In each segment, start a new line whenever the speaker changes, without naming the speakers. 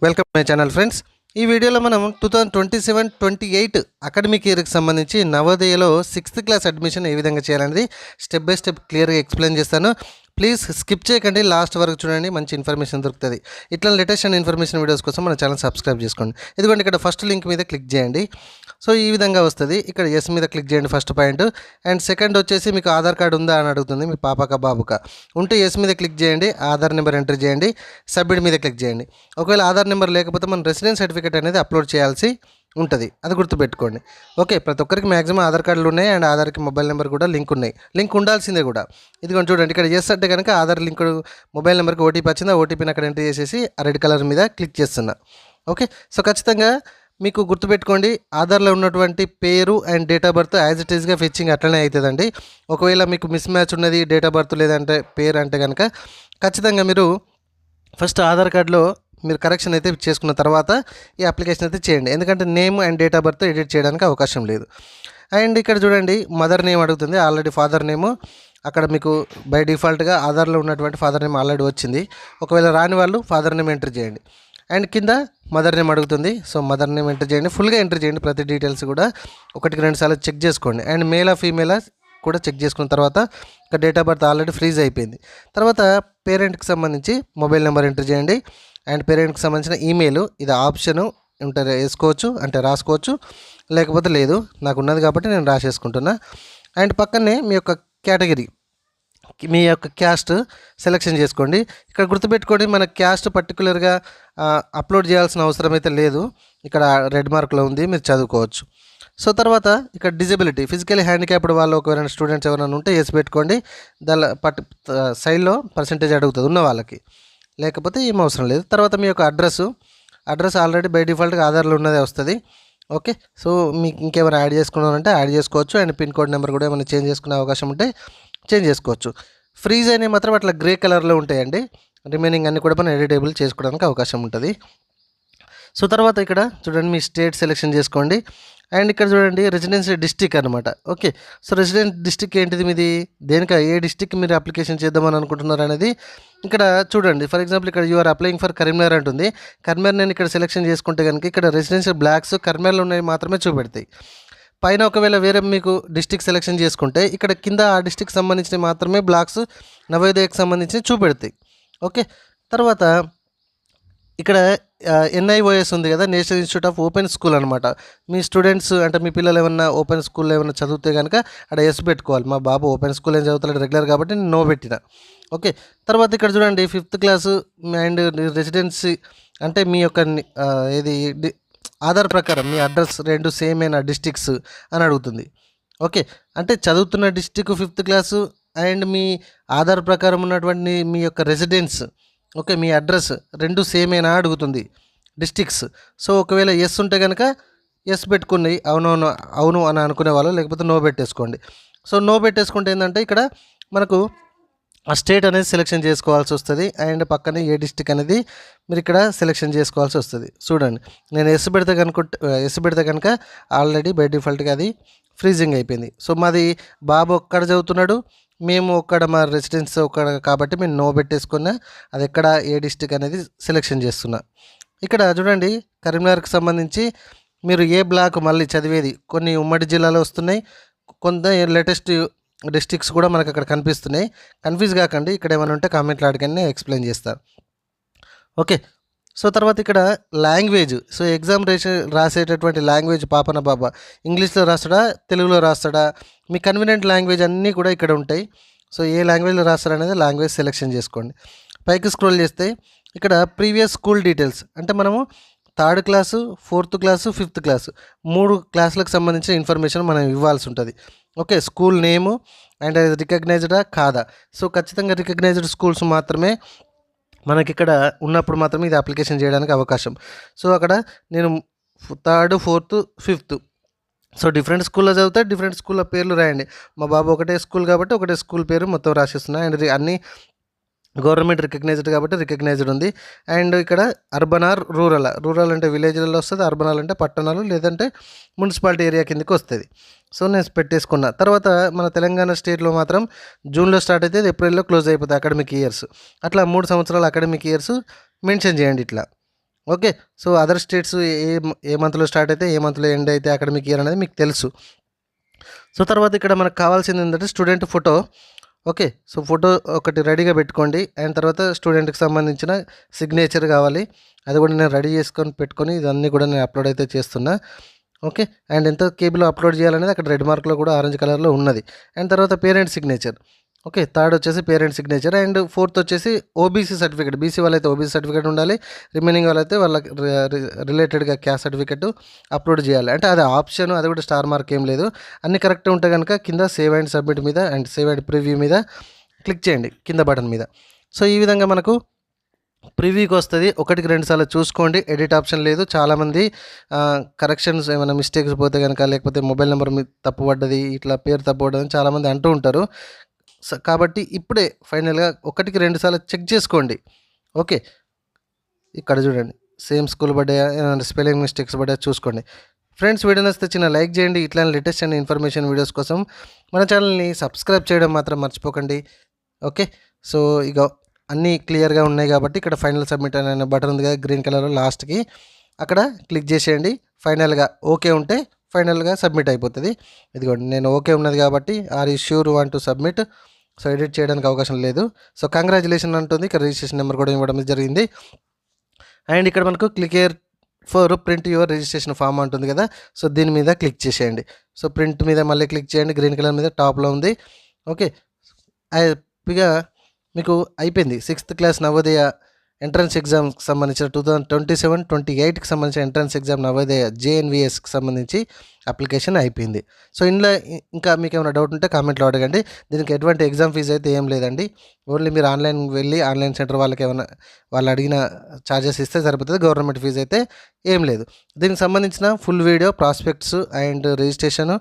Welcome my channel friends. ఈ వీడియోలో మనం 2027-28 అకాడమిక్ ఇయర్కి సంబంధించి నవోదయలో 6th క్లాస్ అడ్మిషన్ ఏ విధంగా చేయాలనేది స్టెప్ బై స్టెప్ క్లియర్గా ఎక్స్ప్లెయిన్ చేస్తాను. ప్లీజ్ స్కిప్ చేయకండి, లాస్ట్ వరకు చూడండి, మంచి ఇన్ఫర్మేషన్ దొరుకుతుంది. ఇట్లా లేటెస్ట్ అండ్ ఇన్ఫర్మేషన్ వీడియోస్ కోసం మన ఛానల్ సబ్స్క్రైబ్ చేసుకోండి. ఇదిగోండి ఇక్కడ ఫస్ట్ లింక్ మీద క్లిక్ చేయండి. సో ఈ విధంగా వస్తుంది. ఇక్కడ ఎస్ మీద క్లిక్ చేయండి ఫస్ట్ పాయింట్. అండ్ సెకండ్ వచ్చేసి మీకు ఆధార్ కార్డు ఉందా అని అడుగుతుంది, మీ పాపక బాబుక ఉంటే ఎస్ మీద క్లిక్ చేయండి, ఆధార్ నెంబర్ ఎంటర్ చేయండి, సబ్మిట్ మీద క్లిక్ చేయండి. ఒకవేళ ఆధార్ నెంబర్ లేకపోతే మనం రెసిడెన్స్ సర్టిఫికేట్ అనేది అప్లోడ్ చేయాల్సి ఉంటుంది, అది గుర్తుపెట్టుకోండి. ఓకే, ప్రతి ఒక్కరికి మ్యాక్సిమం ఆధార్ కార్డులు ఉన్నాయి అండ్ ఆధార్కి మొబైల్ నెంబర్ కూడా లింక్ ఉన్నాయి, లింక్ ఉండాల్సిందే కూడా. ఇదిగోండి చూడండి, ఇక్కడ ఎస్ అంటే కనుక ఆధార్ లింక్ మొబైల్ నెంబర్కి ఓటీపీ వచ్చింది, ఆ ఓటీపీని అక్కడ ఎంటర్ చేసేసి ఆ రెడ్ కలర్ మీద క్లిక్ చేస్తున్నా. ఓకే, సో ఖచ్చితంగా మీకు గుర్తుపెట్టుకోండి, ఆధార్లో ఉన్నటువంటి పేరు and date of birth as it ఈస్గా ఫెచ్చింగ్ అట్లనే అవుతుందండి. ఒకవేళ మీకు మిస్ మ్యాచ్ ఉన్నది డేట్ ఆఫ్ బర్త్ లేదంటే పేరు అంటే కనుక ఖచ్చితంగా మీరు ఫస్ట్ ఆధార్ కార్డులో మీరు కరెక్షన్ అయితే చేసుకున్న తర్వాత ఈ అప్లికేషన్ అయితే చేయండి, ఎందుకంటే name and date of birth edit చేయడానికి అవకాశం లేదు. అండ్ ఇక్కడ చూడండి, మదర్ నేమ్ అడుగుతుంది, ఆల్రెడీ ఫాదర్ నేము అక్కడ మీకు బై డిఫాల్ట్గా ఆధార్లో ఉన్నటువంటి ఫాదర్ నేమ్ ఆల్రెడీ వచ్చింది. ఒకవేళ రాని వాళ్ళు ఫాదర్ నేమ్ ఎంటర్ చేయండి. అండ్ కింద మదర్ నేమ్ అడుగుతుంది, సో మదర్ నేమ్ ఎంటర్ చేయండి, ఫుల్గా ఎంటర్ చేయండి, ప్రతి డీటెయిల్స్ కూడా 1-2 సార్లు చెక్ చేసుకోండి. అండ్ మేలా ఫీమేలా కూడా చెక్ చేసుకున్న తర్వాత ఇక date of birth already freeze అయిపోయింది. తర్వాత పేరెంట్కి సంబంధించి మొబైల్ నెంబర్ ఎంటర్ చేయండి అండ్ పేరెంట్కి సంబంధించిన ఈమెయిల్, ఇది ఆప్షను ఉంటే వేసుకోవచ్చు, అంటే రాసుకోవచ్చు, లేకపోతే లేదు, నాకు ఉన్నది కాబట్టి నేను రాసేసుకుంటున్నా. అండ్ పక్కనే మీ యొక్క కేటగిరీ, మీ యొక్క క్యాస్ట్ సెలెక్షన్ చేసుకోండి. ఇక్కడ గుర్తుపెట్టుకోండి, మన క్యాస్ట్ పర్టికులర్గా అప్లోడ్ చేయాల్సిన అవసరం అయితే లేదు, ఇక్కడ రెడ్ మార్క్లో ఉంది, మీరు చదువుకోవచ్చు. సో తర్వాత ఇక్కడ డిజబిలిటీ, ఫిజికలీ హ్యాండిక్యాప్డ్ వాళ్ళు ఒకవేళ స్టూడెంట్స్ ఎవరైనా ఉంటే ఎస్ పెట్టుకోండి, దాని సైడ్లో పర్సంటేజ్ అడుగుతుంది ఉన్న వాళ్ళకి, లేకపోతే ఏం అవసరం లేదు. తర్వాత మీ యొక్క అడ్రస్ ఆల్రెడీ బై డిఫాల్ట్గా ఆధార్లో ఉన్నదే వస్తుంది. ఓకే, సో మీకు ఇంకేమైనా యాడ్ చేసుకున్నారంటే యాడ్ చేసుకోవచ్చు. అండ్ పిన్ కోడ్ నెంబర్ కూడా ఏమైనా చేంజ్ చేసుకునే అవకాశం ఉంటే చేంజ్ చేసుకోవచ్చు. ఫ్రీజ్ అనేవి మాత్రం అట్లా గ్రే కలర్లో ఉంటాయండి, రిమైనింగ్ అన్నీ కూడా మనం ఎడిటేబుల్ చేసుకోవడానికి అవకాశం ఉంటుంది. సో తర్వాత ఇక్కడ చూడండి, మీ స్టేట్ సెలెక్షన్ చేసుకోండి. అండ్ ఇక్కడ చూడండి, రెసిడెన్సీ డిస్టిక్ అనమాట. ఓకే, సో రెసిడెంట్ డిస్టిక్ ఏంటిది మీది, దేనిక ఏ డిస్టిక్ మీరు అప్లికేషన్ చేద్దామని అనుకుంటున్నారు అనేది ఇక్కడ చూడండి. ఫర్ ఎగ్జాంపుల్ ఇక్కడ యూఆర్ అప్లయింగ్ ఫర్ కరీంనగర్ అంటుంది, కరీంనగర్ నేను ఇక్కడ సెలెక్షన్ చేసుకుంటే కనుక ఇక్కడ రెసిడెన్షియల్ బ్లాక్స్ కరీంనగర్లో ఉన్నవి మాత్రమే చూపెడతాయి. పైన ఒకవేళ వేరే మీకు డిస్టిక్ సెలెక్షన్ చేసుకుంటే ఇక్కడ కింద ఆ డిస్టిక్ సంబంధించినవి మాత్రమే బ్లాక్స్ నవోదయకు సంబంధించి చూపెడతాయి. ఓకే, తర్వాత ఇక్కడ NIOS ఉంది కదా, national institute of open school అనమాట. మీ స్టూడెంట్స్ అంటే మీ పిల్లలు ఏమన్నా ఓపెన్ స్కూల్లో ఏమన్నా చదివితే కనుక అక్కడ ఎస్ పెట్టుకోవాలి. మా బాబు ఓపెన్ స్కూల్ ఏం చదువుతాడు రెగ్యులర్ కాబట్టి నేను నో పెట్టిన. ఓకే, తర్వాత ఇక్కడ చూడండి 5th క్లాసు అండ్ రెసిడెన్సీ అంటే మీ యొక్క ఇది ఆధార్ ప్రకారం మీ అడ్రస్ రెండు సేమ్ అయిన డిస్టిక్స్ అని అడుగుతుంది. ఓకే, అంటే చదువుతున్న డిస్టిక్ 5th క్లాసు అండ్ మీ ఆధార్ ప్రకారం ఉన్నటువంటి మీ యొక్క రెసిడెన్స్, ఓకే, మీ అడ్రస్ రెండు సేమ్ అయినా అడుగుతుంది డిస్టిక్స్. సో ఒకవేళ ఎస్ ఉంటే కనుక ఎస్ పెట్టుకుని అవును అని అనుకునే వాళ్ళు, లేకపోతే నో పెట్టేసుకోండి. సో నో పెట్టేసుకుంటే ఏంటంటే ఇక్కడ మనకు ఆ స్టేట్ అనేది సెలెక్షన్ చేసుకోవాల్సి వస్తుంది. అండ్ పక్కనే ఏ డిస్టిక్ అనేది మీరు ఇక్కడ సెలెక్షన్ చేసుకోవాల్సి వస్తుంది. చూడండి, నేను ఎస్ పెడితే కనుక ఆల్రెడీ బై డిఫాల్ట్గా అది ఫ్రీజింగ్ అయిపోయింది. సో మాది బాబు ఒక్కడ చదువుతున్నాడు, మేము ఒక్కడ మా రెసిడెన్స్ ఒక్కడ కాబట్టి మేము నో పెట్టేసుకున్నా, అది ఎక్కడ ఏ డిస్టిక్ అనేది సెలెక్షన్ చేస్తున్నా. ఇక్కడ చూడండి, కరీంనగర్కి సంబంధించి మీరు ఏ బ్లాక్ మళ్ళీ చదివేది కొన్ని ఉమ్మడి జిల్లాలో వస్తున్నాయి, కొంత లేటెస్ట్ డిస్ట్రిక్ట్స్ కూడా మనకు అక్కడ కనిపిస్తున్నాయి. కన్ఫ్యూజ్ కాకండి, ఇక్కడ ఏమైనా ఉంటే కామెంట్లో అడగండి, ఎక్స్ప్లెయిన్ చేస్తాను. ఓకే, సో తర్వాత ఇక్కడ లాంగ్వేజ్, సో ఎగ్జామ్ రాసేటటువంటి లాంగ్వేజ్ పాపన బాబా ఇంగ్లీష్లో రాస్తాడా తెలుగులో రాస్తాడా, మీ కన్వీనియంట్ లాంగ్వేజ్ అన్నీ కూడా ఇక్కడ ఉంటాయి. సో ఏ లాంగ్వేజ్లో రాస్తారనేది లాంగ్వేజ్ సెలెక్షన్ చేసుకోండి. పైకి స్క్రోల్ చేస్తే ఇక్కడ ప్రీవియస్ స్కూల్ డీటెయిల్స్, అంటే మనము 3rd class 4th class 5th class 3 క్లాసులకు సంబంధించిన ఇన్ఫర్మేషన్ మనం ఇవ్వాల్సి ఉంటుంది. ఓకే, స్కూల్ నేము అండ్ అది రికగ్నైజ్డా కాదా, సో ఖచ్చితంగా రికగ్నైజ్డ్ స్కూల్స్ మాత్రమే మనకి ఇక్కడ ఉన్నప్పుడు మాత్రమే ఇది అప్లికేషన్ చేయడానికి అవకాశం. సో అక్కడ నేను 3rd 4th 5th so different స్కూల్లో చదివితే డిఫరెంట్ స్కూల్లో పేర్లు రాయండి. మా బాబు ఒకటే స్కూల్ కాబట్టి ఒకటే స్కూల్ పేరు మొత్తం రాసేస్తున్నా. అండ్ అన్నీ గవర్నమెంట్ రికగ్నైజ్డ్ కాబట్టి రికగ్నైజ్డ్ ఉంది. అండ్ ఇక్కడ అర్బన్ ఆర్ రూరల్ అంటే విలేజ్లలో వస్తుంది, అర్బన్ అంటే పట్టణాలు లేదంటే మున్సిపాలిటీ ఏరియా కిందకి వస్తుంది. సో నేను పెట్టేసుకున్నా. తర్వాత మన తెలంగాణ స్టేట్లో మాత్రం జూన్లో స్టార్ట్ అయితే ఏప్రిల్లో క్లోజ్ అయిపోతుంది అకాడమిక్ ఇయర్స్. అట్లా 3 సంవత్సరాల అకాడమిక్ ఇయర్స్ మెన్షన్ చేయండి ఇట్లా. ఓకే. సో, అదర్ స్టేట్స్ ఏ మంత్‌లో స్టార్ట్ అయితే, ఏ మంత్‌లో ఎండ్ అయితే అకాడమిక్ ఇయర్ అనేది మీకు తెలుసు. సో, తర్వాత ఇక్కడ మనకు కావాల్సింది ఏంటంటే student photo. Okay. So, photo ఒకటి రెడీగా పెట్టుకోండి. అండ్ తర్వాత స్టూడెంట్‌కి సంబంధించిన సిగ్నేచర్ కావాలి. అది కూడా నేను రెడీ చేసుకొని పెట్టుకొని ఇదన్నీ కూడా నేను అప్లోడ్ అయితే చేస్తున్నా. ఓకే. అండ్ ఎంత కేబీలో అప్లోడ్ చేయాలనేది అక్కడ రెడ్ మార్క్‌లో కూడా ఆరెంజ్ కలర్‌లో ఉన్నది. అండ్ తర్వాత పేరెంట్ సిగ్నేచర్. ఓకే. థర్డ్ వచ్చేసి పేరెంట్ సిగ్నేచర్. అండ్ ఫోర్త్ వచ్చేసి ఓబీసీ సర్టిఫికేట్. బీసీ వాళ్ళైతే ఓబీసీ సర్టిఫికేట్ ఉండాలి. రిమైనింగ్ వాళ్ళైతే వాళ్ళకి రిలేటెడ్‌గా క్యాస్ట్ సర్టిఫికేట్ అప్లోడ్ చేయాలి. అంటే అది ఆప్షన్, అది కూడా స్టార్ మార్క్ ఏం లేదు. అన్నీ కరెక్ట్ ఉంటే కనుక కింద సేవ్ అండ్ సబ్మిట్ మీద అండ్ సేవ్ అండ్ ప్రివ్యూ మీద క్లిక్ చేయండి కింద బటన్ మీద. సో, ఈ విధంగా మనకు ప్రివ్యూకి వస్తుంది. ఒకటికి 2 సార్లు చూసుకోండి. ఎడిట్ ఆప్షన్ లేదు. చాలామంది కరెక్షన్స్ ఏమైనా మిస్టేక్స్ పోతే కనుక, లేకపోతే మొబైల్ నెంబర్ తప్పు పడ్డది, ఇట్లా పేరు తప్పు పడ్డదని చాలామంది అంటూ ఉంటారు. కాబట్టి ఇప్పుడే ఫైనల్‌గా ఒకటికి 2 సార్లు చెక్ చేసుకోండి. ఓకే. ఇక్కడ చూడండి. సేమ్ స్కూల్ పడ్డాయా, ఏమైనా స్పెల్లింగ్ మిస్టేక్స్ పడ్డాయా చూసుకోండి. ఫ్రెండ్స్, వీడియో నచ్చితే చిన్న లైక్ చేయండి. ఇట్లాంటి లేటెస్ట్ అండ్ ఇన్ఫర్మేషన్ వీడియోస్ కోసం మన ఛానల్ని సబ్స్క్రైబ్ చేయడం మాత్రం మర్చిపోకండి. ఓకే. సో, ఇక అన్నీ క్లియర్‌గా ఉన్నాయి కాబట్టి ఇక్కడ ఫైనల్ సబ్మిట్ అనే బటన్ ఉంది కదా గ్రీన్ కలర్‌లో లాస్ట్‌కి, అక్కడ క్లిక్ చేసేయండి. ఫైనల్‌గా ఓకే ఉంటే ఫైనల్‌గా సబ్మిట్ అయిపోతుంది. ఇదిగోండి నేను ఓకే ఉన్నది కాబట్టి are you sure want to submit. So, edit చేయడానికి అవకాశం లేదు. సో, కంగ్రాచులేషన్ అంటుంది. ఇక్కడ రిజిస్ట్రేషన్ నెంబర్ కూడా ఇవ్వడం జరిగింది. అండ్ ఇక్కడ మనకు click here for print your registration form అంటుంది కదా. సో, దీని మీద క్లిక్ చేసేయండి. సో, ప్రింట్ మీద మళ్ళీ క్లిక్ చేయండి. గ్రీన్ కలర్ మీద టాప్లో ఉంది. ఓకే. హ్యాపీగా మీకు అయిపోయింది. 6th క్లాస్ నవోదయ ఎంట్రన్స్ ఎగ్జామ్స్కి సంబంధించిన 2027-28కి సంబంధించిన ఎంట్రన్స్ ఎగ్జామ్ నవోదయ జేఎన్వీఎస్కి సంబంధించి అప్లికేషన్ అయిపోయింది. సో, ఇందులో ఇంకా మీకు ఏమైనా డౌట్ ఉంటే కామెంట్లో అడగండి. దీనికి ఎటువంటి ఎగ్జామ్ ఫీజు అయితే ఏం లేదండి. ఓన్లీ మీరు ఆన్లైన్ వెళ్ళి ఆన్లైన్ సెంటర్ వాళ్ళకి ఏమైనా వాళ్ళు అడిగిన ఛార్జెస్ ఇస్తే సరిపోతుంది. గవర్నమెంట్ ఫీజు అయితే ఏం లేదు. దీనికి సంబంధించిన full video, prospects and registration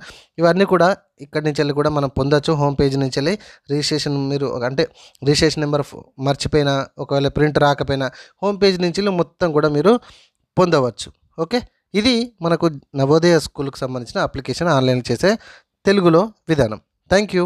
ఇవన్నీ కూడా ఇక్కడి నుంచి వెళ్ళి కూడా మనం పొందొచ్చు. హోమ్ పేజ్ నుంచి వెళ్ళి రిజిస్ట్రేషన్ మీరు అంటే రిజిస్ట్రేషన్ నెంబర్ మర్చిపోయినా, ఒకవేళ ప్రింట్ రాకపోయినా హోమ్ పేజ్ నుంచి మొత్తం కూడా మీరు పొందవచ్చు. ఓకే. ఇది మనకు నవోదయ స్కూల్కి సంబంధించిన అప్లికేషన్ ఆన్లైన్ చేసే తెలుగులో విధానం. Thank you.